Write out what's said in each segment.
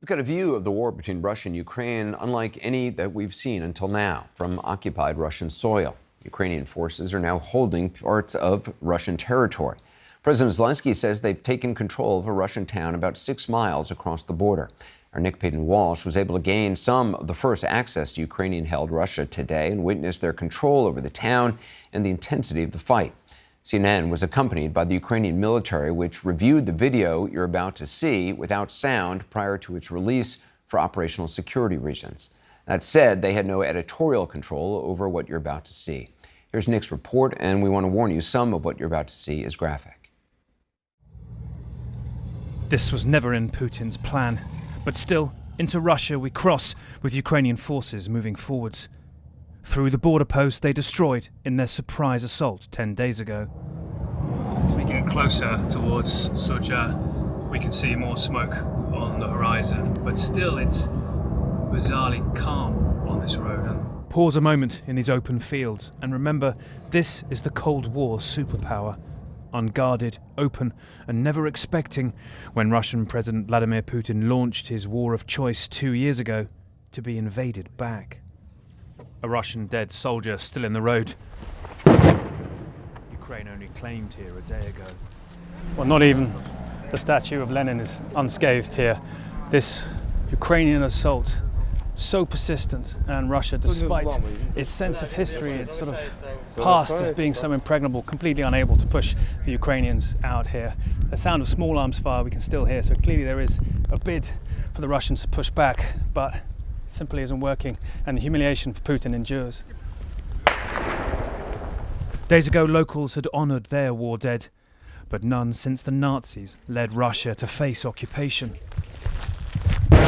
We've got a view of the war between Russia and Ukraine unlike any that we've seen until now from occupied Russian soil. Ukrainian forces are now holding parts of Russian territory. President Zelensky says they've taken control of a Russian town about 6 miles across the border. Our Nick Payton-Walsh was able to gain some of the first access to Ukrainian-held Russia today and witness their control over the town and the intensity of the fight. CNN was accompanied by the Ukrainian military, which reviewed the video you're about to see without sound prior to its release for operational security reasons. That said, they had no editorial control over what you're about to see. Here's Nick's report, and we want to warn you, some of what you're about to see is graphic. This was never in Putin's plan, but still, into Russia we cross with Ukrainian forces moving forwards. Through the border post they destroyed in their surprise assault 10 days ago. As we get closer towards Sudzha, we can see more smoke on the horizon, but still it's bizarrely calm on this road. Pause a moment in these open fields and remember, this is the Cold War superpower. Unguarded, open, and never expecting, when Russian President Vladimir Putin launched his war of choice 2 years ago, to be invaded back. A Russian dead soldier still in the road. Ukraine only claimed here a day ago. Well, not even the statue of Lenin is unscathed here. This Ukrainian assault, so persistent, and Russia, despite its sense of history, its sort of past as being so impregnable, completely unable to push the Ukrainians out here. The sound of small arms fire we can still hear, so clearly there is a bid for the Russians to push back, but simply isn't working, and the humiliation for Putin endures. Days ago, locals had honoured their war dead, but none since the Nazis led Russia to face occupation. You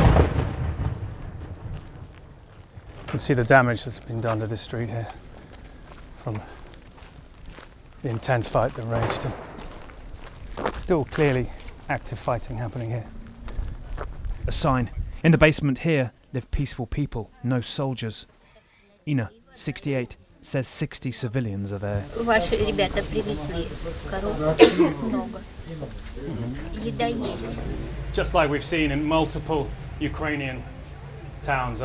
can see the damage that's been done to this street here from the intense fight that raged. Still clearly active fighting happening here. A sign. In the basement here live peaceful people, no soldiers. Ina, 68, says 60 civilians are there. Ваши ребята привезли коров много. Еда есть. Just like we've seen in multiple Ukrainian towns